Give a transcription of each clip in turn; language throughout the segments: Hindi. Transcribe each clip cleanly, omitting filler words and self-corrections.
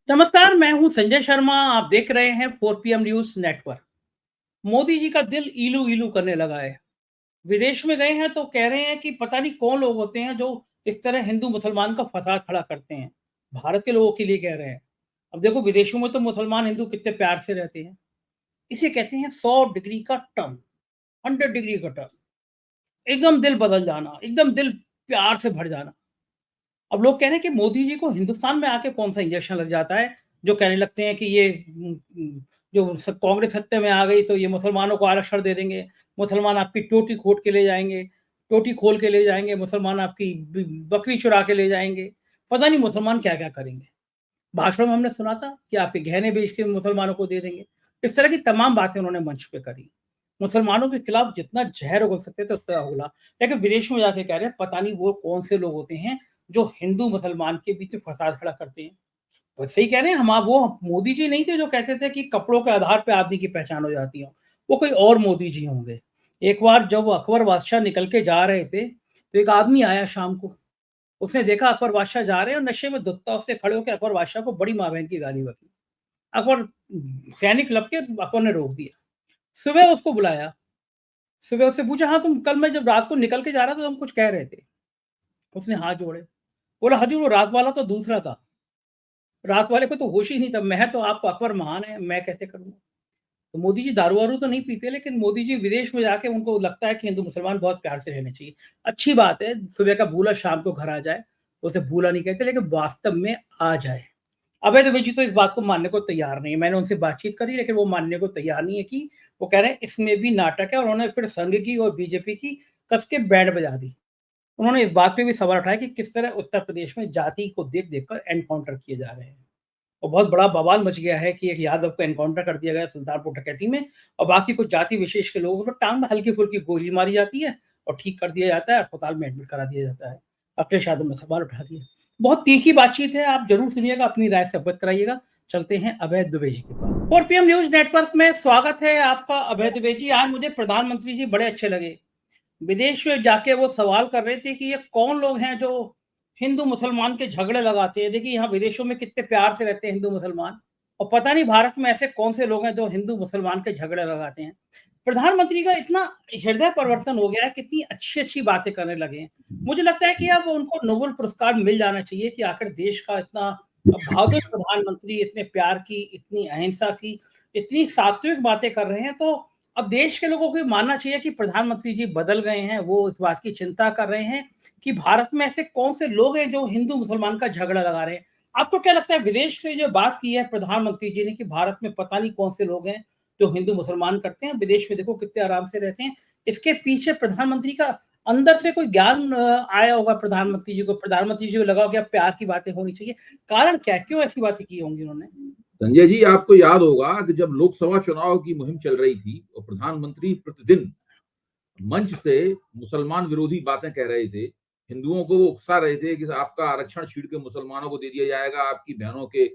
नमस्कार, मैं हूं संजय शर्मा। आप देख रहे हैं 4 PM news network. Modi ji का दिल इलू इलू करने लगा है। विदेश में गए हैं तो कह रहे हैं कि पता नहीं कौन लोग होते हैं जो इस तरह हिंदू मुसलमान का फसाद खड़ा करते हैं। भारत के लोगों के लिए कह रहे हैं। अब देखो, विदेशों में तो मुसलमान हिंदू कितने प्यार से रहते हैं। इसे कहते हैं 100 डिग्री का टर्न, 100 डिग्री का टर्न। एकदम दिल बदल जाना, एकदम दिल प्यार से भर जाना। अब लोग कह रहे हैं कि मोदी जी को हिंदुस्तान में आके कौन सा इंजेक्शन लग जाता है जो कहने लगते हैं कि ये जो कांग्रेस सत्ता में आ गई तो ये मुसलमानों को आरक्षण दे देंगे, मुसलमान आपकी टोटी खोद के ले जाएंगे, टोटी खोल के ले जाएंगे, मुसलमान आपकी बकरी चुरा के ले जाएंगे। पता नहीं मुसलमान क्या क्या करेंगे। भाषण में हमने सुना था कि आपके गहने बेच के मुसलमानों को दे देंगे। इस तरह की तमाम बातें उन्होंने मंच पे करी। मुसलमानों के खिलाफ जितना जहर उगल सकते थे उतना उगला। लेकिन विदेश में जाके कह रहे हैं पता नहीं वो कौन से लोग होते हैं जो हिंदू मुसलमान के बीच में फसाद खड़ा करते हैं। और सही कह रहे हैं, हम वो मोदी जी नहीं थे जो कहते थे कि कपड़ों के आधार पे आदमी की पहचान हो जाती है। वो कोई और मोदी जी होंगे। एक बार जब वो अकबर बादशाह निकल के जा रहे थे तो एक आदमी आया शाम को। उसने देखा अकबर बादशाह जा रहे हैं और नशे में धुत्ता उसने खड़े होकर अकबर बादशाह को बड़ी माँ बहन की गाली बकी। अकबर सैनिक लग के अकबर ने रोक दिया। सुबह उसको बुलाया। सुबह उससे पूछा, हाँ तुम कल मैं जब रात को निकल के जा रहा था तुम कुछ कह रहे थे। उसने हाथ जोड़े। बोला, हजूर वो रात वाला तो दूसरा था। रात वाले को तो होश ही नहीं था। मैं तो आपको अकबर महान है, मैं कैसे करूंगा। तो मोदी जी दारू वारू तो नहीं पीते, लेकिन मोदी जी विदेश में जाके उनको लगता है कि हिंदू मुसलमान बहुत प्यार से रहने चाहिए। अच्छी बात है, सुबह का भूला शाम को घर आ जाए। उसे भूला नहीं कहते, लेकिन वास्तव में आ जाए। अभय दुबे जी तो इस बात को मानने को तैयार नहीं है। मैंने उनसे बातचीत करी, लेकिन वो मानने को तैयार नहीं है कि वो कह रहे हैं इसमें भी नाटक है। और उन्होंने फिर संघ की और बीजेपी की कस के बैंड बजा दी। उन्होंने इस बात पे भी सवाल उठाया कि किस तरह उत्तर प्रदेश में जाति को देख देख कर एनकाउंटर किए जा रहे हैं। और बहुत बड़ा बवाल मच गया है कि एक यादव को एनकाउंटर कर दिया गया सुल्तानपुर डकैती में, और बाकी कुछ जाति विशेष के लोगों को टांग में हल्की फुल्की गोली मारी जाती है और ठीक कर दिया जाता है, अस्पताल में एडमिट करा दिया जाता है। अखिलेश यादव ने सवाल उठा दिया। बहुत तीखी बातचीत है, आप जरूर सुनिएगा, अपनी राय से अवगत कराइएगा। चलते हैं अभय दुबे जी के पास। 4 PM न्यूज नेटवर्क में स्वागत है आपका अभय दुबे जी। आज मुझे प्रधानमंत्री जी बड़े अच्छे लगे। विदेश में जाके वो सवाल कर रहे थे कि ये कौन लोग हैं जो हिंदू मुसलमान के झगड़े लगाते हैं। देखिए, यहाँ विदेशों में कितने प्यार से रहते हैं हिंदू मुसलमान, और पता नहीं भारत में ऐसे कौन से लोग हैं जो हिंदू मुसलमान के झगड़े लगाते हैं। प्रधानमंत्री का इतना हृदय परिवर्तन हो गया है, कितनी अच्छी अच्छी बातें करने लगे हैं। मुझे लगता है कि अब उनको नोबेल पुरस्कार मिल जाना चाहिए कि आखिर देश का इतना बहादुर प्रधानमंत्री, इतने प्यार की, इतनी अहिंसा की, इतनी सात्विक बातें कर रहे हैं। तो अब देश के लोगों को मानना चाहिए कि प्रधानमंत्री जी बदल गए हैं। वो इस बात की चिंता कर रहे हैं कि भारत में ऐसे कौन से लोग हैं जो हिंदू मुसलमान का झगड़ा लगा रहे हैं। आपको क्या लगता है, विदेश से जो बात की है प्रधानमंत्री जी ने कि भारत में पता नहीं कौन से लोग हैं जो हिंदू मुसलमान करते हैं, विदेश में देखो कितने आराम से रहते हैं, इसके पीछे प्रधानमंत्री का अंदर से कोई ज्ञान आया होगा प्रधानमंत्री जी को। प्रधानमंत्री जी को लगा कि अब प्यार की बातें होनी चाहिए। कारण क्या है, क्यों ऐसी बातें की होंगी उन्होंने? संजय जी, आपको याद होगा कि जब लोकसभा चुनाव की मुहिम चल रही थी और प्रधानमंत्री प्रतिदिन मंच से मुसलमान विरोधी बातें कह रहे थे, हिंदुओं को वो उकसा रहे थे कि आपका आरक्षण छीन के मुसलमानों को दे दिया जाएगा, आपकी बहनों के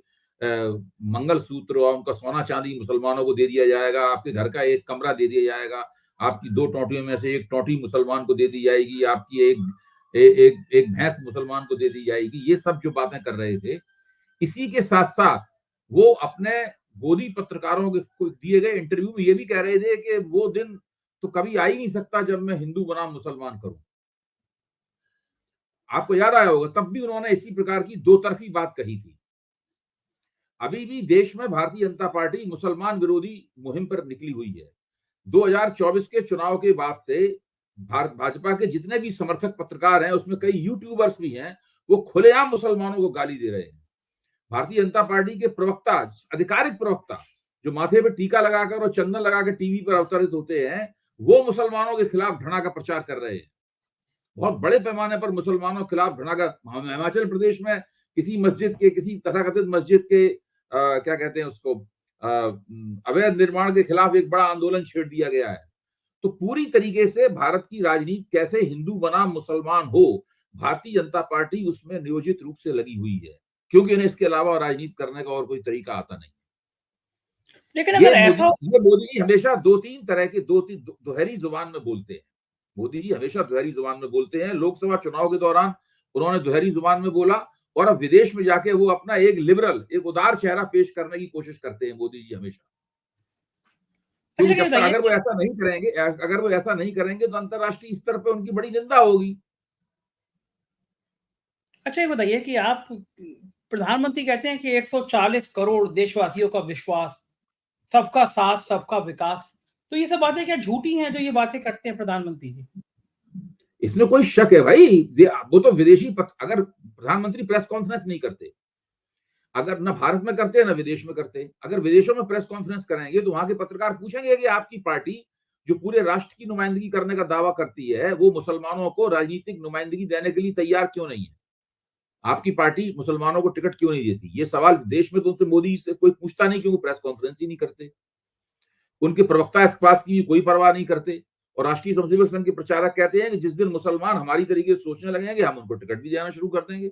मंगलसूत्र और उनका सोना चांदी मुसलमानों को दे दिया जाएगा, आपके घर का एक कमरा दे दिया जाएगा, आपकी 2 टोंटियों में से 1 टोंटी मुसलमान को दे दी जाएगी, आपकी एक भैंस मुसलमान को दे दी जाएगी। ये सब जो बातें कर रहे थे, इसी के साथ साथ वो अपने गोदी पत्रकारों को दिए गए इंटरव्यू में ये भी कह रहे थे कि वो दिन तो कभी आ ही नहीं सकता जब मैं हिंदू बनाम मुसलमान करूं। आपको याद आया होगा, तब भी उन्होंने इसी प्रकार की दो तरफी बात कही थी। अभी भी देश में भारतीय जनता पार्टी मुसलमान विरोधी मुहिम पर निकली हुई है। 2024 के चुनाव के बाद से भारत भाजपा के जितने भी समर्थक पत्रकार हैं, उसमें कई यूट्यूबर्स भी हैं, वो खुलेआम मुसलमानों को गाली दे रहे हैं। भारतीय जनता पार्टी के प्रवक्ता, आधिकारिक प्रवक्ता, जो माथे पर टीका लगाकर और चंदन लगाकर टीवी पर अवतरित होते हैं, वो मुसलमानों के खिलाफ घृणा का प्रचार कर रहे हैं। बहुत बड़े पैमाने पर मुसलमानों के खिलाफ घृणा का, हिमाचल प्रदेश में किसी मस्जिद के, किसी तथाकथित मस्जिद के क्या कहते हैं उसको, अवैध निर्माण के खिलाफ एक बड़ा आंदोलन छेड़ दिया गया है। तो पूरी तरीके से भारत की राजनीति कैसे हिंदू बनाम मुसलमान हो, भारतीय जनता पार्टी उसमें नियोजित रूप से लगी हुई है, क्योंकि इन्हें इसके अलावा राजनीति करने का और कोई तरीका आता नहीं। लेकिन अगर ऐसा मोदी जी हमेशा दो तीन तरह की दोहरी जुबान में बोलते हैं। मोदी जी हमेशा दोहरी जुबान में बोलते हैं। लोकसभा चुनाव के दौरान उन्होंने दोहरी जुबान में बोला और अब विदेश में जाके वो अपना एक लिबरल, एक उदार चेहरा पेश करने की कोशिश करते हैं मोदी जी हमेशा। क्योंकि अच्छा, ये जब तक बताइए अगर वो ऐसा नहीं करेंगे, अगर वो ऐसा नहीं करेंगे तो अंतर्राष्ट्रीय स्तर पे उनकी बड़ी निंदा होगी। अच्छा, ये बताइए कि आप प्रधानमंत्री कहते हैं कि 140 करोड़ देशवासियों का विश्वास, सबका साथ, सबका विकास। तो ये सब बातें क्या झूठी हैं जो ये बातें करते हैं प्रधानमंत्री जी? इसमें कोई शक है भाई, वो तो अगर प्रधानमंत्री प्रेस कॉन्फ्रेंस नहीं करते, अगर ना भारत में करते ना विदेश में करते, अगर विदेशों में प्रेस कॉन्फ्रेंस कराएंगे तो वहां के पत्रकार पूछेंगे कि आपकी पार्टी जो पूरे राष्ट्र की नुमाइंदगी करने का दावा करती है, वो मुसलमानों को राजनीतिक नुमाइंदगी देने के लिए तैयार क्यों नहीं है? आपकी पार्टी मुसलमानों को टिकट क्यों नहीं देती? ये सवाल देश में तो उनसे मोदी से कोई पूछता नहीं, क्योंकि प्रेस कॉन्फ्रेंस ही नहीं करते। उनके प्रवक्ता इस बात की कोई परवाह नहीं करते, और राष्ट्रीय स्वयंसेवक संघ के प्रचारक कहते हैं कि जिस दिन मुसलमान हमारी तरीके से सोचने लगेंगे, हम उनको टिकट भी देना शुरू कर देंगे।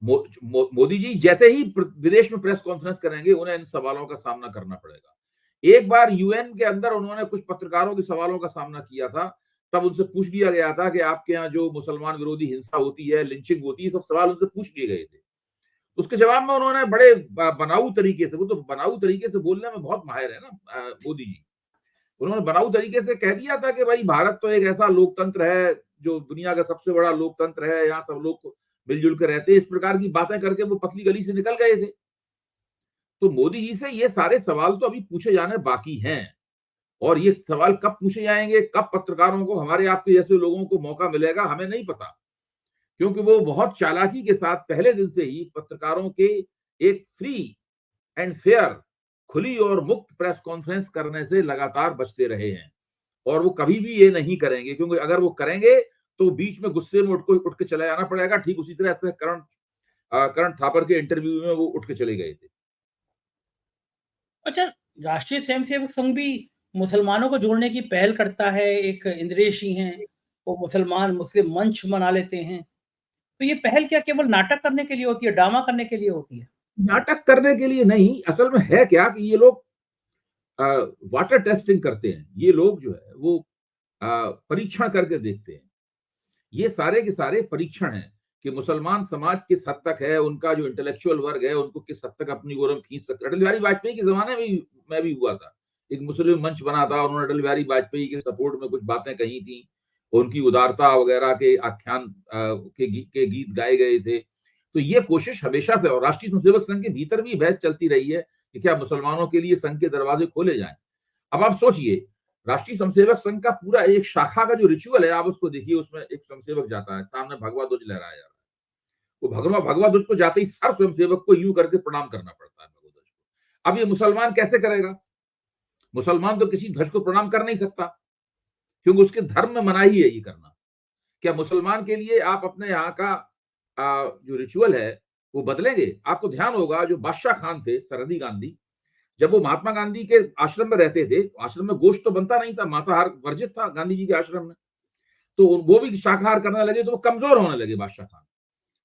मोदी जी जैसे ही विदेश में प्रेस कॉन्फ्रेंस करेंगे, उन्हें इन सवालों का सामना करना पड़ेगा। एक बार यूएन के अंदर उन्होंने कुछ पत्रकारों के सवालों का सामना किया था, तब उनसे पूछ लिया गया था कि आपके यहाँ जो मुसलमान विरोधी हिंसा होती है, लिंचिंग होती है, सब सवाल उनसे पूछ लिए गए थे। उसके जवाब में उन्होंने बड़े बनाऊ तरीके से, वो तो बनाऊ तरीके से बोलने में बहुत माहिर है ना मोदी जी, उन्होंने बनाऊ तरीके से कह दिया था कि भाई भारत तो एक ऐसा लोकतंत्र है जो दुनिया का सबसे बड़ा लोकतंत्र है, यहाँ सब लोग मिलजुल कर रहते हैं। इस प्रकार की बातें करके वो पतली गली से निकल गए थे। तो मोदी जी से ये सारे सवाल तो अभी पूछे जाने बाकी हैं, और ये सवाल कब पूछे जाएंगे, कब पत्रकारों को, हमारे आपके जैसे लोगों को मौका मिलेगा, हमें नहीं पता। क्योंकि वो बहुत चालाकी के साथ पहले दिन से ही पत्रकारों के एक फ्री एंड फेयर, खुली और मुक्त प्रेस कॉन्फ्रेंस करने से लगातार बचते रहे हैं, और वो कभी भी ये नहीं करेंगे, क्योंकि अगर वो करेंगे तो बीच में गुस्से में उठ के चला जाना पड़ेगा। ठीक उसी तरह से करण थापर के इंटरव्यू में वो उठ के चले गए थे। अच्छा, राष्ट्रीय स्वयंसेवक संघ भी मुसलमानों को जोड़ने की पहल करता है। एक इंद्रेश जी हैं, वो मुस्लिम मंच बना लेते हैं। तो ये पहल क्या केवल नाटक करने के लिए होती है, ड्रामा करने के लिए होती है? नाटक करने के लिए नहीं, असल में है क्या कि ये लोग वाटर टेस्टिंग करते हैं। ये लोग जो है वो परीक्षण करके देखते हैं। ये सारे के सारे परीक्षण हैं कि मुसलमान समाज किस हद तक है, उनका जो इंटेलेक्चुअल वर्ग है उनको किस हद तक अपनी ओर खींच सकता है। अटल बिहारी वाजपेयी के जमाने में भी हुआ था। एक मुस्लिम मंच बना था, उन्होंने अटल बिहारी वाजपेयी के सपोर्ट में कुछ बातें कही थी, उनकी उदारता वगैरह के आख्यान के गीत गाए गए थे। तो ये कोशिश हमेशा से, और राष्ट्रीय स्वयंसेवक संघ के भीतर भी बहस चलती रही है कि क्या मुसलमानों के लिए संघ के दरवाजे खोले जाएं। अब आप सोचिए, राष्ट्रीय स्वयंसेवक संघ का पूरा एक शाखा का जो रिचुअल है, आप उसको देखिए, उसमें एक स्वयंसेवक जाता है, सामने भगवा ध्वज लहराया जा रहा है। वो भगवा ध्वज को जाते ही हर स्वयंसेवक को यूं करके प्रणाम करना पड़ता है भगवा ध्वज को। अब ये मुसलमान कैसे करेगा? मुसलमान तो किसी ध्वज को प्रणाम कर नहीं सकता, क्योंकि उसके धर्म में मनाही है ये करना। क्या मुसलमान के लिए आप अपने यहाँ का जो रिचुअल है वो बदलेंगे? आपको ध्यान होगा, जो बादशाह खान थे, सरहदी गांधी, जब वो महात्मा गांधी के आश्रम में रहते थे, आश्रम में गोश्त तो बनता नहीं था, मांसाहार वर्जित था गांधी जी के आश्रम में, तो वो भी शाकाहार करने लगे, तो वो कमजोर होने लगे बादशाह खान।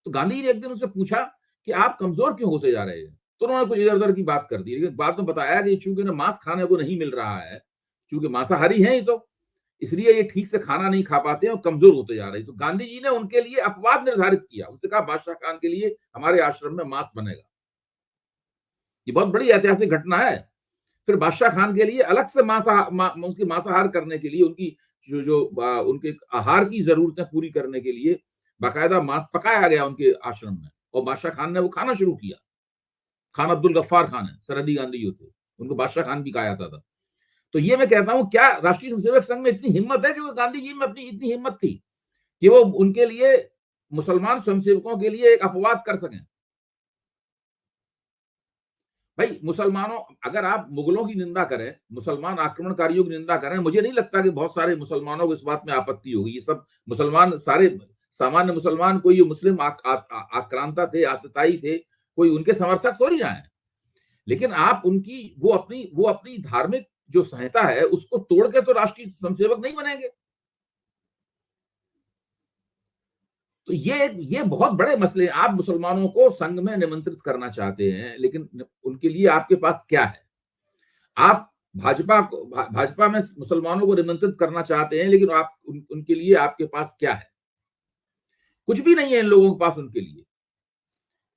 तो गांधी जी ने एक दिन उनसे पूछा कि आप कमजोर क्यों होते जा रहे हैं? तो उन्होंने कुछ इधर उधर की बात कर दी, लेकिन बाद में बताया कि चूंकि ना मांस खाने को नहीं मिल रहा है, चूंकि मांसाहारी हैं, तो इसलिए ये ठीक से खाना नहीं खा पाते हैं और कमजोर होते जा रहे हैं। तो गांधी जी ने उनके लिए अपवाद निर्धारित किया, उसने कहा बादशाह खान के लिए हमारे आश्रम में मांस बनेगा। ये बहुत बड़ी ऐतिहासिक घटना है। फिर बादशाह खान के लिए अलग से उसकी मांसाहार करने के लिए, उनकी उनके आहार की जरूरतें पूरी करने के लिए बाकायदा मांस पकाया गया उनके आश्रम में, और बादशाह खान ने वो खाना शुरू किया। खान अब्दुल गफ्फार खान है, सरहदी गांधी जो थे, उनको बादशाह खान भी कहा जाता था। तो ये मैं कहता हूं, क्या राष्ट्रीय स्वयंसेवक संघ में इतनी हिम्मत है, जो गांधी जी में अपनी इतनी हिम्मत थी कि वो उनके लिए, मुसलमान स्वयंसेवकों के लिए एक अपवाद कर सकें? भाई मुसलमानों, अगर आप मुगलों की निंदा करें, मुसलमान आक्रमणकारियों की निंदा करें, मुझे नहीं लगता कि बहुत सारे मुसलमानों को इस बात में आपत्ति होगी। ये सब मुसलमान, सारे सामान्य मुसलमान, कोई मुस्लिम आक्रांता थे, आतताई थे, कोई उनके समर्थक थोड़ी ना है। लेकिन आप उनकी वो अपनी धार्मिक जो संहिता है उसको तोड़ के तो राष्ट्रीय स्वयंसेवक नहीं बनेंगे। तो ये बहुत बड़े मसले हैं। आप मुसलमानों को संघ में निमंत्रित करना चाहते हैं, लेकिन उनके लिए आपके पास क्या है? आप भाजपा में मुसलमानों को निमंत्रित करना चाहते हैं, लेकिन उनके लिए आपके पास क्या है? कुछ भी नहीं है इन लोगों के पास उनके लिए।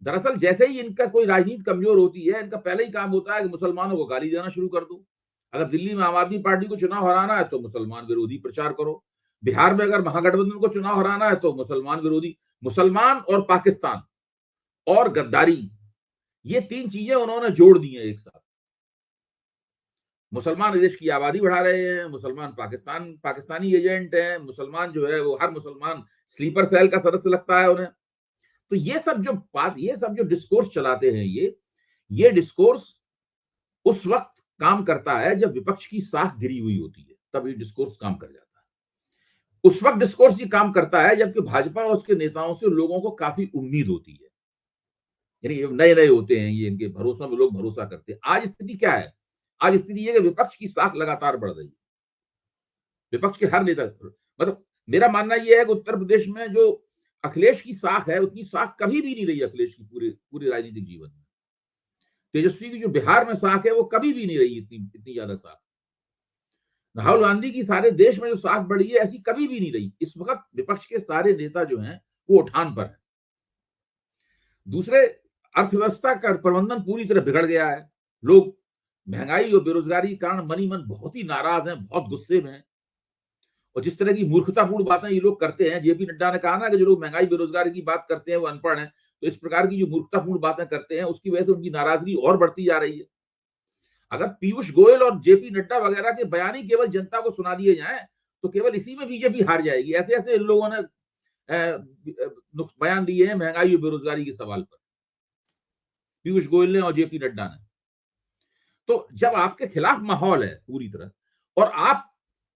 दरअसल जैसे ही इनका कोई राजनीति कमजोर होती है, इनका पहले ही काम होता है कि मुसलमानों को गाली देना शुरू कर दो। अगर दिल्ली में आम आदमी पार्टी को चुनाव हराना है तो मुसलमान विरोधी प्रचार करो। बिहार में अगर महागठबंधन को चुनाव हराना है तो मुसलमान विरोधी। मुसलमान और पाकिस्तान और गद्दारी, ये तीन चीजें उन्होंने जोड़ दी हैं एक साथ। मुसलमान देश की आबादी बढ़ा रहे हैं, मुसलमान पाकिस्तानी एजेंट हैं, मुसलमान जो है वो हर मुसलमान स्लीपर सेल का सदस्य लगता है उन्हें। तो ये सब जो डिस्कोर्स चलाते हैं, ये डिस्कोर्स उस वक्त काम करता है जब विपक्ष की साख गिरी हुई होती है, तब ये डिस्कोर्स काम कर जाता है। उस वक्त डिस्कोर्स ये काम करता है जबकि भाजपा और उसके नेताओं से लोगों को काफी उम्मीद होती है, यानी नए नए होते हैं ये, इनके भरोसा में लोग भरोसा करते हैं। आज स्थिति क्या है? आज स्थिति ये कि विपक्ष की साख लगातार बढ़ रही है। विपक्ष के हर नेता, मतलब मेरा मानना यह है कि उत्तर प्रदेश में जो अखिलेश की साख है, उतनी साख कभी भी नहीं रही अखिलेश की पूरे राजनीतिक जीवन में। तेजस्वी की जो बिहार में साख है वो कभी भी नहीं रही इतनी ज्यादा साख। राहुल गांधी की सारे देश में जो साख बढ़ी है, ऐसी कभी भी नहीं रही। इस वक्त विपक्ष के सारे नेता जो हैं वो उठान पर है। दूसरे, अर्थव्यवस्था का प्रबंधन पूरी तरह बिगड़ गया है। लोग महंगाई और बेरोजगारी के कारण मनी मन बहुत ही नाराज हैं, बहुत गुस्से में हैं। और जिस तरह की मूर्खतापूर्ण बातें ये लोग करते हैं, जेपी नड्डा ने कहा ना कि जो लोग महंगाई बेरोजगारी की बात करते हैं वो अनपढ़ हैं, तो इस प्रकार की जो मूर्खतापूर्ण बातें करते हैं उसकी वजह से उनकी नाराजगी और बढ़ती जा रही है। अगर पीयूष गोयल और जेपी नड्डा वगैरह के बयान ही केवल जनता को सुना दिए जाएं तो केवल इसी में बीजेपी हार जाएगी। ऐसे ऐसे इन लोगों ने बयान दिए हैं महंगाई और बेरोजगारी के सवाल पर, पीयूष गोयल ने और जेपी नड्डा ने। तो जब आपके खिलाफ माहौल है पूरी तरह, और आप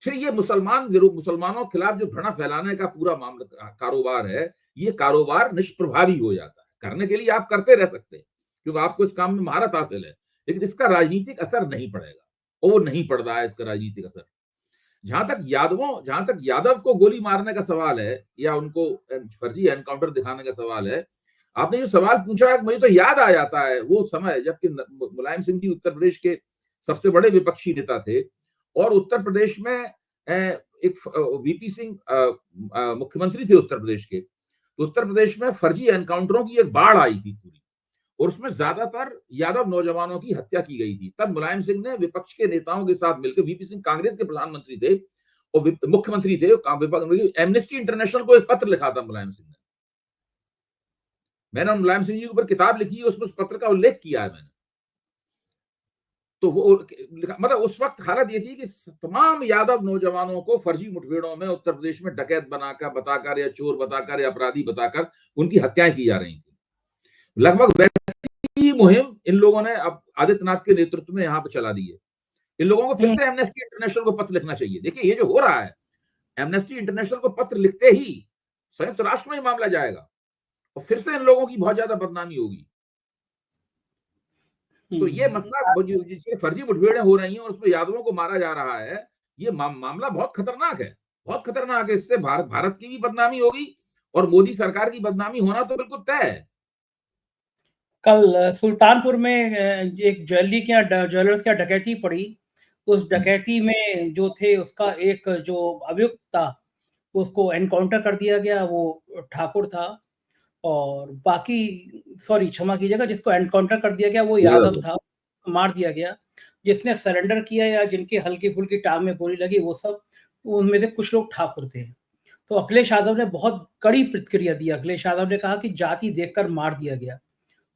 फिर ये मुसलमानों के खिलाफ जो घृणा फैलाने का पूरा मामला कारोबार है, ये कारोबार निष्प्रभावी हो जाता है। करने के लिए आप करते रह सकते हैं क्योंकि आपको इस काम में महारत हासिल है, लेकिन इसका राजनीतिक असर नहीं पड़ेगा, और वो नहीं पड़ रहा है इसका राजनीतिक असर। जहां तक यादव को गोली मारने का सवाल है या उनको फर्जी एनकाउंटर दिखाने का सवाल है, आपने जो सवाल पूछा है मुझे तो याद आ जाता है वो समय जबकि मुलायम सिंह जी उत्तर प्रदेश के सबसे बड़े विपक्षी नेता थे, और उत्तर प्रदेश में एक वीपी सिंह मुख्यमंत्री थे उत्तर प्रदेश के। तो उत्तर प्रदेश में फर्जी एनकाउंटरों की एक बाढ़ आई थी पूरी, और उसमें ज्यादातर यादव नौजवानों की हत्या की गई थी। तब मुलायम सिंह ने विपक्ष के नेताओं के साथ मिलकर, वीपी सिंह कांग्रेस के प्रधानमंत्री थे और मुख्यमंत्री थे, एमनेस्टी इंटरनेशनल को एक पत्र लिखा था मुलायम सिंह ने। मैंने मुलायम सिंह जी के ऊपर किताब लिखी है, उसमें उस पत्र का उल्लेख किया है मैंने। तो वो मतलब उस वक्त हालत ये थी कि तमाम यादव नौजवानों को फर्जी मुठभेड़ों में उत्तर प्रदेश में डकैत बताकर या चोर बताकर या अपराधी बताकर उनकी हत्याएं की जा रही थी। लगभग वैसी मुहिम इन लोगों ने अब आदित्यनाथ के नेतृत्व में यहाँ पर चला दी है। इन लोगों को फिर से एमनेस्टी इंटरनेशनल को पत्र लिखना चाहिए। देखिए ये जो हो रहा है, एमनेस्टी इंटरनेशनल को पत्र लिखते ही संयुक्त राष्ट्र में मामला जाएगा और फिर से इन लोगों की बहुत ज्यादा बदनामी होगी। तो ये मसला, फर्जी मुठभेड़ें हो रही हैं और उसमें यादवों को मारा जा रहा है, ये मामला बहुत खतरनाक है, बहुत खतरनाक है। इससे भारत की भी बदनामी होगी और मोदी सरकार की बदनामी होना तो बिल्कुल तय है। कल सुल्तानपुर में एक ज्वेलर्स की डकैती पड़ी। उस डकैती में जो थे उसका एक जो अभियुक्त था उसको एनकाउंटर कर दिया गया, वो ठाकुर था। और बाकी, सॉरी क्षमा कीजिएगा, जिसको एनकाउंटर कर दिया गया वो यादव था, मार दिया गया। जिसने सरेंडर किया या जिनकी हल्की फुल्की टांग में गोली लगी वो सब, उनमें से कुछ लोग ठाकुर थे। तो अखिलेश यादव ने बहुत कड़ी प्रतिक्रिया दी। अखिलेश यादव ने कहा कि जाति देखकर मार दिया गया।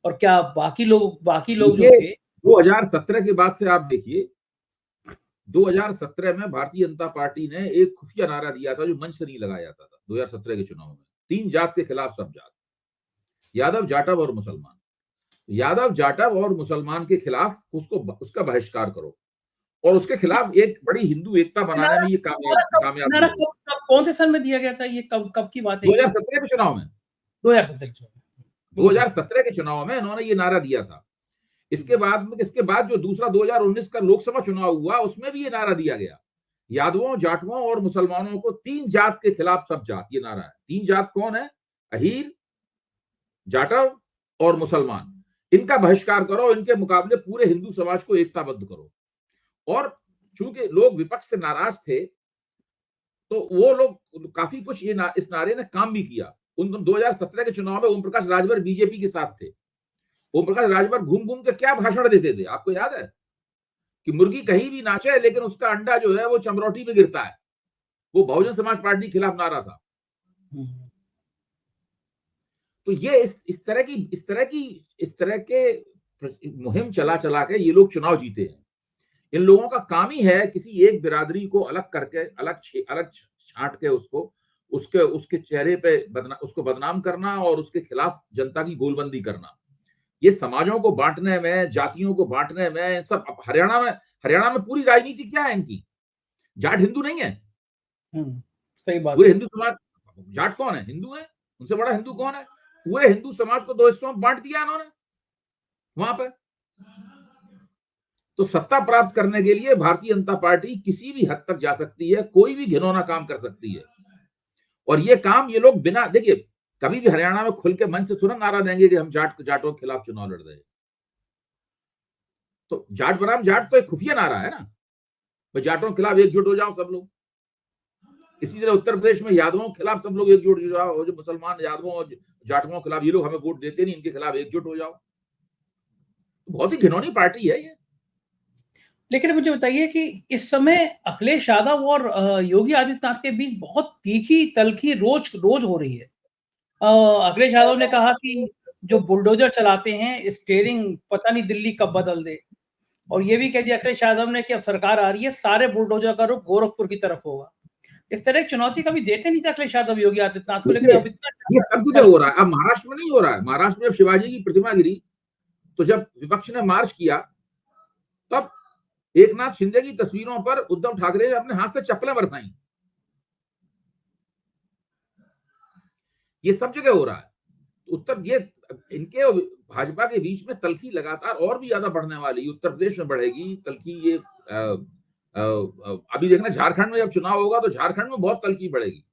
और क्या बाकी लोग जो थे, 2017 के बाद से आप देखिए, 2017 में भारतीय जनता पार्टी ने एक खुफिया नारा दिया था जो मंच से नहीं लगाया जाता था। 2017 के चुनाव में 3 जात के खिलाफ सब जात, यादव जाटव और मुसलमान। यादव जाटव और मुसलमान के खिलाफ उसका बहिष्कार करो, और उसके खिलाफ एक बड़ी हिंदू एकता बनाने में ये कामयाब। कौन से सन में दिया गया था ये? कब की बात है? 2017 के चुनाव में। 2017 के चुनाव में इन्होंने ये नारा दिया था। इसके बाद जो दूसरा 2019 का लोकसभा चुनाव हुआ उसमें भी ये नारा दिया गया, यादवों जाटवों और मुसलमानों को 3 जात के खिलाफ सब जात, ये नारा है। 3 जात कौन है? अहीर, जाटव और मुसलमान। इनका बहिष्कार करो, इनके मुकाबले पूरे हिंदू समाज को एकताबद्ध करो। और चूंकि लोग विपक्ष से नाराज थे तो वो लोग काफी कुछ इस नारे ने काम भी किया। उन 2017 के चुनाव में ओम प्रकाश राजभर बीजेपी के साथ थे। ओम प्रकाश राजभर घूम घूम के क्या भाषण देते थे, आपको याद है? कि मुर्गी कहीं भी नाचे लेकिन उसका अंडा जो है वो चमरोटी में गिरता है। वो बहुजन समाज पार्टी के खिलाफ नारा था। तो ये इस तरह के मुहिम चला के ये लोग चुनाव जीते हैं। इन लोगों का काम ही है किसी एक बिरादरी को अलग करके, अलग छांट के उसके चेहरे पे उसको बदनाम करना और उसके खिलाफ जनता की गोलबंदी करना। ये समाजों को बांटने में, जातियों को बांटने में, सब हरियाणा में पूरी राजनीति क्या है इनकी? जाट हिंदू नहीं है। सही बात। पूरे हिंदू समाज, जाट कौन है? हिंदू है। उनसे बड़ा हिंदू कौन है? पूरे हिंदू समाज को 2 हिस्सों में बांट दिया इन्होंने वहां पर। तो सत्ता प्राप्त करने के लिए भारतीय जनता पार्टी किसी भी हद तक जा सकती है, कोई भी घिनौना काम कर सकती है। और ये काम ये लोग बिना, देखिए, कभी भी हरियाणा में खुल के मन से तुरंत नारा देंगे कि हम जाटों के खिलाफ चुनाव लड़ रहे हैं। तो जाट बनाम जाट तो एक खुफिया नारा है ना, भाई जाटों के खिलाफ एकजुट हो जाओ सब लोग। इसी तरह उत्तर प्रदेश में यादवों के खिलाफ सब लोग एकजुट हो जाओ, जो मुसलमान यादवों और जाटों के खिलाफ, ये लोग हमें वोट देते नहीं, इनके खिलाफ एकजुट हो जाओ। बहुत ही घिनौनी पार्टी है ये। लेकिन मुझे बताइए कि इस समय अखिलेश यादव और योगी आदित्यनाथ के बीच बहुत तीखी तलखी रोज हो रही है। अखिलेश यादव ने कहा कि जो बुलडोजर चलाते हैं स्टीयरिंग पता नहीं दिल्ली कब बदल दे, और ये भी कह दिया अखिलेश यादव ने कि अब सरकार आ रही है, सारे बुलडोजर का रुख गोरखपुर की तरफ होगा। इस तरह की चुनौती कभी देते नहीं थे अखिलेश यादव योगी आदित्यनाथ को, लेकिन अब इतना ये सब जगह हो रहा है। अब महाराष्ट्र में नहीं हो रहा है। महाराष्ट्र में जब शिवाजी की प्रतिमा गिरी तो जब विपक्ष ने मार्च किया तब एकनाथ शिंदे की तस्वीरों पर उद्धव ठाकरे ने अपने हाथ से चप्पलें बरसाई। ये सब जगह हो रहा है। ये इनके भाजपा के बीच में तलखी लगातार और भी ज्यादा बढ़ने वाली है। उत्तर प्रदेश में बढ़ेगी तलखी। ये अभी देखना, झारखंड में जब चुनाव होगा तो झारखंड में बहुत तलखी बढ़ेगी,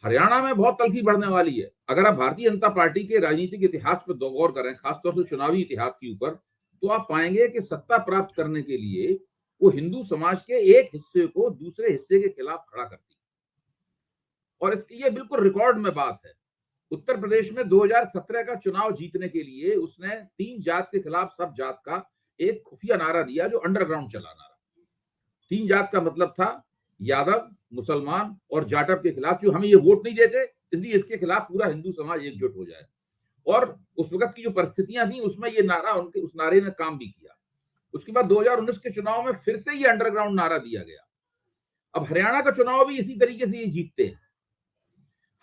हरियाणा में बहुत तलखी बढ़ने वाली है। अगर आप भारतीय जनता पार्टी के राजनीतिक इतिहास पर गौर करें, खासतौर से चुनावी इतिहास के ऊपर, तो आप पाएंगे कि सत्ता प्राप्त करने के लिए वो हिंदू समाज के एक हिस्से को दूसरे हिस्से के खिलाफ खड़ा करती है। और इसकी ये बिल्कुल रिकॉर्ड में बात है। उत्तर प्रदेश में 2017 का चुनाव जीतने के लिए उसने 3 जात के खिलाफ सब जात का एक खुफिया नारा दिया, जो अंडरग्राउंड चला नारा। 3 जात का मतलब था यादव, मुसलमान और जाटव के खिलाफ, जो हमें ये वोट नहीं देते, इसलिए इसके खिलाफ पूरा हिंदू समाज एकजुट हो जाए। और उस वक्त की जो परिस्थितियां थी उसमें ये नारा, उस नारे ने काम भी किया। उसके बाद 2019 के चुनाव में फिर से ये अंडरग्राउंड नारा दिया गया। अब हरियाणा का चुनाव भी इसी तरीके से ये जीतते हैं।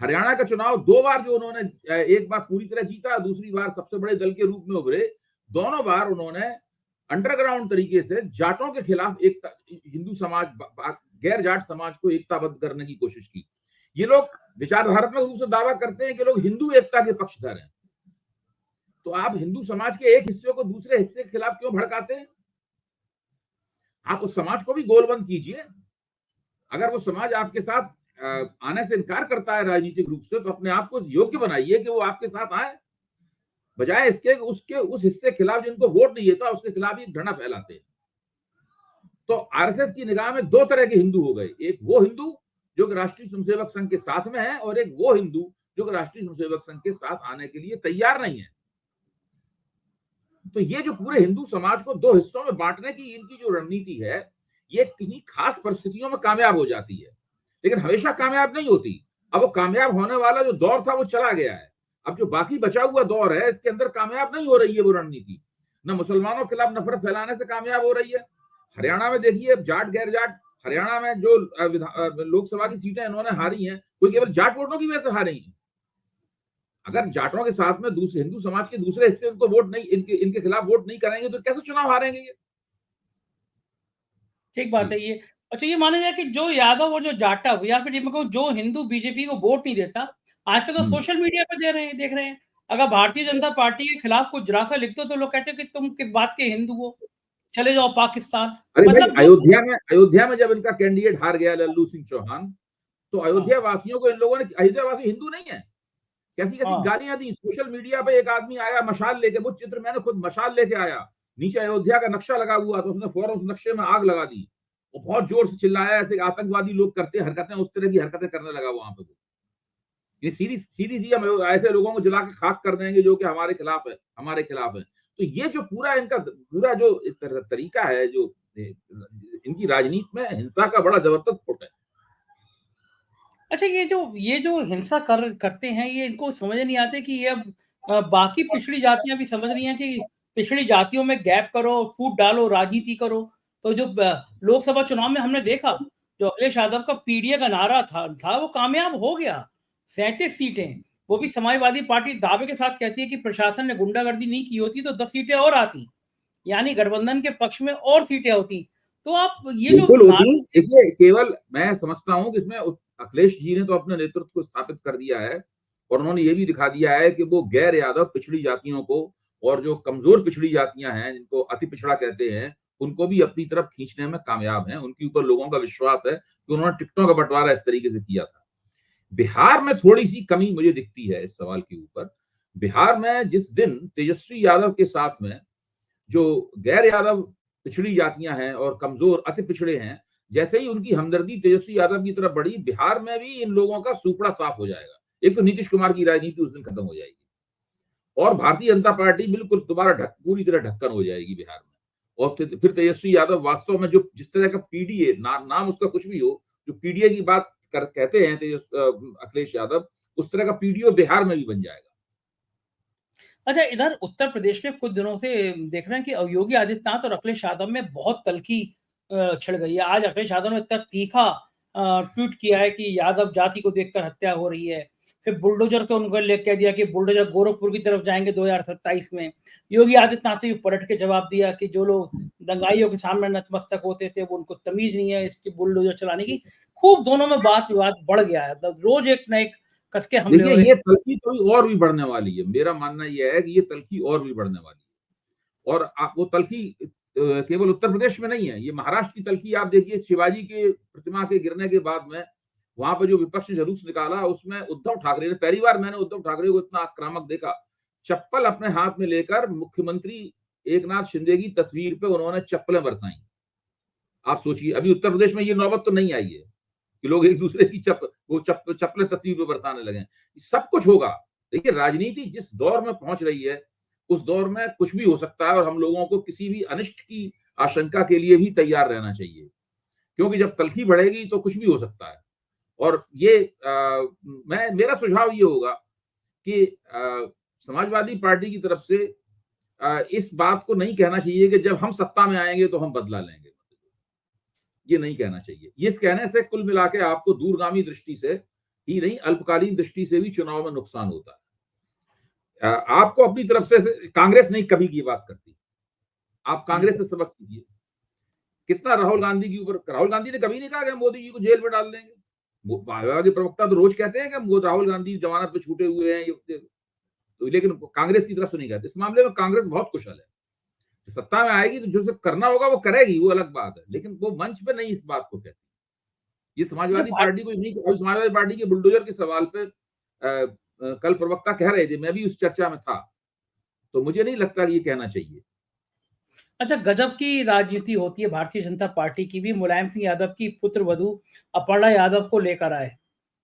हरियाणा का चुनाव 2 बार जो उन्होंने, एक बार पूरी तरह जीता, दूसरी बार सबसे बड़े दल के रूप में उभरे। दोनों बार उन्होंने अंडरग्राउंड तरीके से जाटों के खिलाफ एक हिंदू समाज, गैर जाट समाज को एकताबद्ध करने की कोशिश की। ये लोग विचारधारात्मक रूप से दावा करते हैं कि लोग हिंदू एकता के पक्षधर हैं। तो आप हिंदू समाज के एक हिस्से को दूसरे हिस्से के खिलाफ क्यों भड़काते हैं? आप उस समाज को भी गोलबंद कीजिए। अगर वो समाज आपके साथ आने से इनकार करता है राजनीतिक रूप से, तो अपने आप को योग्य बनाइए कि वो आपके साथ आए, बजाय इसके उसके उस हिस्से के खिलाफ जिनको वोट नहीं देता उसके खिलाफ ही घृणा फैलाते हैं। तो आरएसएस की निगाह में 2 तरह के हिंदू हो गए। एक वो हिंदू जो कि राष्ट्रीय स्वयंसेवक संघ के साथ में है, और एक वो हिंदू जो कि राष्ट्रीय स्वयंसेवक संघ के साथ आने के लिए तैयार नहीं है। तो ये जो पूरे हिंदू समाज को 2 हिस्सों में बांटने की इनकी जो रणनीति है, ये किसी खास परिस्थितियों में कामयाब हो जाती है, लेकिन हमेशा कामयाब नहीं होती। अब वो कामयाब होने वाला जो दौर था वो चला गया है। अब जो बाकी बचा हुआ दौर है, इसके अंदर कामयाब नहीं हो रही है वो रणनीति। न मुसलमानों के खिलाफ नफरत फैलाने से कामयाब हो रही है। हरियाणा में देखिए, जाट गैर जाट, हरियाणा में जो लोकसभा की सीटें इन्होंने हारी हैं, वो केवल जाट वोटों की वजह से हारी हैं। अगर जाटों के साथ में दूसरे हिंदू समाज के दूसरे हिस्से उनको वोट नहीं, इनके खिलाफ वोट नहीं करेंगे तो कैसे चुनाव हारेंगे ये? ठीक बात है ये। अच्छा, ये माना जाए कि जो यादव और जो जाटव, या फिर जो हिंदू बीजेपी को वोट नहीं देता, आजकल तो सोशल मीडिया पे दे रहे हैं, देख रहे हैं। अगर भारतीय जनता पार्टी के खिलाफ कुछ जरा सा लिख दो तो लोग कहते हैं कि तुम किस बात के हिंदू हो, चले जाओ पाकिस्तान। अरे भाई, मतलब अयोध्या में जब इनका कैंडिडेट हार गया लल्लू सिंह चौहान, तो अयोध्या वासियों को इन लोगों ने, अयोध्या वासी हिंदू नहीं है, कैसी कैसी गालियां दी। सोशल मीडिया पे एक आदमी आया मशाल लेके, वो चित्र मैंने खुद मशाल लेके आया, नीचे अयोध्या का नक्शा लगा हुआ, तो उसने फौरन उस नक्शे में आग लगा दी और बहुत जोर से चिल्लाया, ऐसे आतंकवादी लोग करते हरकतें, उस तरह की हरकतें करने लगा वहां पे। ये सीधी सीधी सी हम ऐसे लोगों को जला के खाक कर देंगे जो कि हमारे खिलाफ है, हमारे खिलाफ है। तो ये जो पूरा इनका पूरा जो तरीका है, जो इनकी राजनीति में हिंसा का बड़ा जबरदस्त फुट है। अच्छा, ये जो हिंसा करते हैं, ये इनको समझ नहीं आते कि ये अब बाकी पिछड़ी जातियाँ भी समझ रही हैं कि पिछड़ी जातियों में गैप करो, फूट डालो, राजनीति करो। तो जो लोकसभा चुनाव में हमने देखा, जो अखिलेश यादव का पीडीए का नारा था वो कामयाब हो गया। 37 सीटें, वो भी समाजवादी पार्टी दावे के साथ कहती है कि प्रशासन ने गुंडागर्दी नहीं की होती तो 10 सीटें और आती, यानी गठबंधन के पक्ष में और सीटें होती। तो आप ये जो बिल्कुल होती। नारा, देखिए, केवल मैं समझता हूँ कि इसमें अखिलेश जी ने तो अपने नेतृत्व को स्थापित कर दिया है और उन्होंने ये भी दिखा दिया है कि वो गैर यादव पिछड़ी जातियों को और जो कमजोर पिछड़ी जातियां हैं, जिनको अति पिछड़ा कहते हैं, उनको भी अपनी तरफ खींचने में कामयाब हैं। उनके ऊपर लोगों का विश्वास है कि उन्होंने टिकटों का बंटवारा इस तरीके से किया था। बिहार में थोड़ी सी कमी मुझे दिखती है इस सवाल के ऊपर। बिहार में जिस दिन तेजस्वी यादव के साथ में जो गैर यादव पिछड़ी जातियां हैं और कमजोर अति पिछड़े हैं, जैसे ही उनकी हमदर्दी तेजस्वी यादव की तरफ बढ़ी, बिहार में भी इन लोगों का सूपड़ा साफ हो जाएगा। एक तो नीतीश कुमार की राजनीति उस दिन खत्म हो जाएगी और भारतीय जनता पार्टी बिल्कुल दोबारा पूरी तरह ढक्कन हो जाएगी बिहार में। और फिर तेजस्वी यादव वास्तव में जो जिस तरह का पीडीए नाम उसका कुछ भी हो, जो पीडीए की बात कहते हैं अखिलेश यादव, उस तरह का पीडीओ बिहार में भी बन जाएगा। अच्छा, इधर उत्तर प्रदेश में कुछ दिनों से देख रहे हैं कि योगी आदित्यनाथ और अखिलेश यादव में बहुत तल्खी छिड़ गई है। आज अखिलेश यादव ने इतना तीखा ट्वीट किया है कि यादव जाति को देखकर हत्या हो रही है। फिर बुलडोजर को उनको लेके कह दिया कि बुलडोजर गोरखपुर की तरफ जाएंगे 2027 में। योगी आदित्यनाथ ने भी पलट के जवाब दिया कि जो लोग दंगाइयों के सामने नतमस्तक होते थे वो उनको तमीज नहीं है इसकी बुलडोजर चलाने की। खूब दोनों में बात विवाद बढ़ गया है, रोज एक न एक कसके हमले हो देखिए, रहे ये हैं। तल्खी तो और भी बढ़ने वाली है। मेरा मानना ये है कि ये तल्खी और भी बढ़ने वाली है। और वो तल्खी केवल उत्तर प्रदेश में नहीं है, ये महाराष्ट्र की तल्खी आप देखिए। शिवाजी के प्रतिमा के गिरने के बाद में वहां पर जो विपक्ष ने जुलूस निकाला, उसमें उद्धव ठाकरे ने, पहली बार मैंने उद्धव ठाकरे को इतना आक्रामक देखा। चप्पल अपने हाथ में लेकर मुख्यमंत्री एकनाथ शिंदे की तस्वीर पे उन्होंने चप्पलें बरसाई। आप सोचिए, अभी उत्तर प्रदेश में ये नौबत तो नहीं आई है कि लोग एक दूसरे की चप्पलें तस्वीर पे बरसाने लगे। सब कुछ होगा। देखिए, राजनीति जिस दौर में पहुंच रही है, उस दौर में कुछ भी हो सकता है और हम लोगों को किसी भी अनिष्ट की आशंका के लिए भी तैयार रहना चाहिए, क्योंकि जब तल्खी बढ़ेगी तो कुछ भी हो सकता है। और ये मेरा सुझाव ये होगा कि समाजवादी पार्टी की तरफ से इस बात को नहीं कहना चाहिए कि जब हम सत्ता में आएंगे तो हम बदला लेंगे। ये नहीं कहना चाहिए। ये कहने से कुल मिला के आपको दूरगामी दृष्टि से ही नहीं, अल्पकालीन दृष्टि से भी चुनाव में नुकसान होता है। आपको अपनी तरफ से कांग्रेस नहीं कभी की बात करती। आप कांग्रेस से सबक सीखिए। कितना राहुल गांधी के ऊपर, राहुल गांधी ने कभी नहीं कहा कि हम मोदी जी को जेल में डाल देंगे। भाजपा के प्रवक्ता तो रोज कहते हैं कि राहुल गांधी जमानत पे छूटे हुए हैं, तो लेकिन कांग्रेस की तरफ से नहीं कहते। इस मामले में कांग्रेस बहुत कुशल है। सत्ता में आएगी तो जो करना होगा वो करेगी, वो अलग बात है, लेकिन वो मंच पे नहीं इस बात को कहती। ये समाजवादी पार्टी को नहीं। समाजवादी पार्टी के बुलडोजर के सवाल पे कल प्रवक्ता कह रहे थे, मैं भी उस चर्चा में था, तो मुझे नहीं लगता कि ये कहना चाहिए। अच्छा, गजब की राजनीति होती है भारतीय जनता पार्टी की भी। मुलायम सिंह यादव की पुत्र वधू अपर्णा यादव को लेकर आए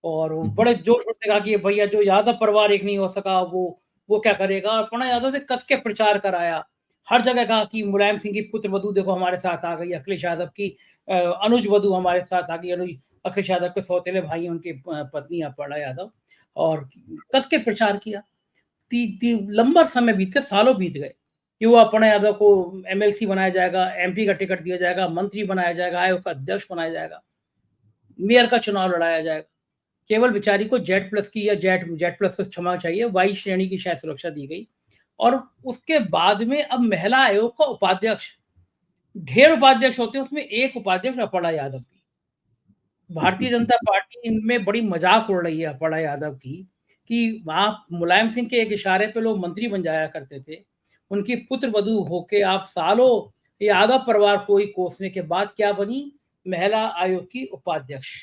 और वो बड़े जोश में कहा कि भैया जो यादव परिवार एक नहीं हो सका वो क्या करेगा। अपर्णा यादव ने कस के प्रचार कराया, हर जगह कहा कि मुलायम सिंह की पुत्र वधू देखो हमारे साथ आ गई, अखिलेश यादव की अनुज वधू हमारे साथ आ गई। अनुज अखिलेश यादव के सौतेले भाई हैं, उनकी पत्नी अपर्णा यादव, और कस के प्रचार किया। लंबा समय बीत गया, सालों बीत गए कि वो अपर्णा यादव को एमएलसी बनाया जाएगा, एमपी का टिकट दिया जाएगा, मंत्री बनाया जाएगा, आयोग का अध्यक्ष बनाया जाएगा, मेयर का चुनाव लड़ाया जाएगा। केवल बेचारी को जेड प्लस की या जेड प्लस को क्षमा चाहिए, वाई श्रेणी की शायद सुरक्षा दी गई। और उसके बाद में अब महिला आयोग का उपाध्यक्ष, ढेर उपाध्यक्ष होते हैं, उसमें एक उपाध्यक्ष अपर्णा यादव की। भारतीय जनता पार्टी इनमें बड़ी मजाक उड़ रही है अपर्णा यादव की कि आप मुलायम सिंह के एक इशारे पे लोग मंत्री बन जाया करते थे, उनकी पुत्र वधू होके आप सालों यादव परिवार को ही कोसने के बाद क्या बनी, महिला आयोग की उपाध्यक्ष।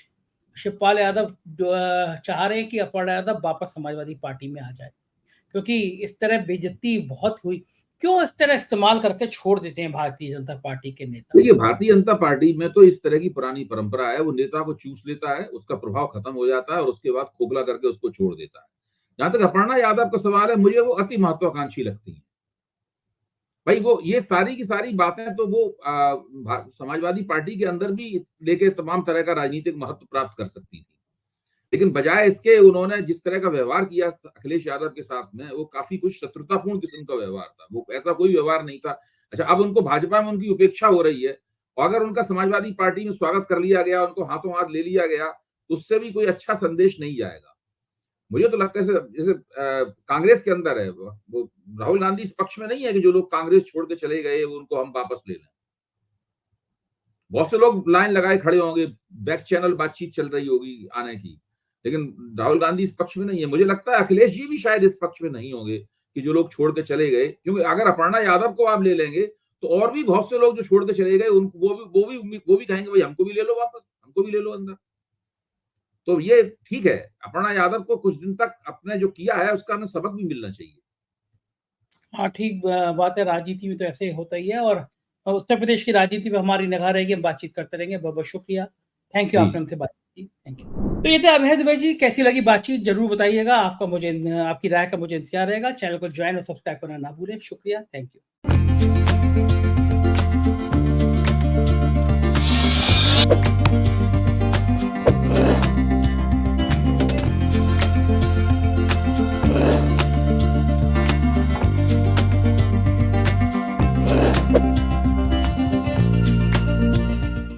शिवपाल यादव चाह रहे हैं कि अपर्णा यादव वापस समाजवादी पार्टी में आ जाए, क्योंकि इस तरह बेइज्जती बहुत हुई। क्यों इस तरह इस्तेमाल करके छोड़ देते हैं भारतीय जनता पार्टी के नेता? देखिए, भारतीय जनता पार्टी में तो इस तरह की पुरानी परंपरा है, वो नेता को चूस लेता है, उसका प्रभाव खत्म हो जाता है और उसके बाद खोखला करके उसको छोड़ देता है। जहां तक अपर्णा यादव का सवाल है, मुझे वो अति महत्वाकांक्षी लगती है। भाई वो ये सारी की सारी बातें तो वो समाजवादी पार्टी के अंदर भी लेके तमाम तरह का राजनीतिक महत्व प्राप्त कर सकती थी, लेकिन बजाय इसके उन्होंने जिस तरह का व्यवहार किया अखिलेश यादव के साथ में, वो काफी कुछ शत्रुतापूर्ण किस्म का व्यवहार था। वो ऐसा कोई व्यवहार नहीं था। अच्छा, अब उनको भाजपा में उनकी उपेक्षा हो रही है और अगर उनका समाजवादी पार्टी में स्वागत कर लिया गया, उनको हाथों हाथ ले लिया गया, तो उससे भी कोई अच्छा संदेश नहीं जाएगा। मुझे तो लगता है जैसे कांग्रेस के अंदर है, वो राहुल गांधी इस पक्ष में नहीं है कि जो लोग कांग्रेस छोड़ के चले गए उनको हम वापस ले लें। बहुत से लोग लाइन लगाए खड़े होंगे, बैक चैनल बातचीत चल रही होगी आने की, लेकिन राहुल गांधी इस पक्ष में नहीं है। मुझे लगता है अखिलेश जी भी शायद इस पक्ष में नहीं होंगे कि जो लोग छोड़ के चले गए, क्योंकि अगर अपर्णा यादव को आप ले लेंगे तो और भी बहुत से लोग जो छोड़ के चले गए वो भी कहेंगे भाई हमको भी ले लो वापस, हमको भी ले लो अंदर। तो ये ठीक है, अपर्णा यादव को कुछ दिन तक अपने जो किया है उसका हमें सबक भी मिलना चाहिए। हाँ, ठीक बात है, राजनीति में तो ऐसे होता ही है और उत्तर प्रदेश की राजनीति पे हमारी निगाह रहेगी, हम बातचीत करते रहेंगे। बहुत-बहुत शुक्रिया। थैंक यू, जी। आपने हमसे बात की। Thank you. तो ये थे अभय दुबे जी, कैसी लगी बातचीत ज़रूर बताइएगा। आपकी राय का मुझे इंतज़ार रहेगा। चैनल को जॉइन और सब्सक्राइब करना ना भूलें। शुक्रिया, थैंक यू।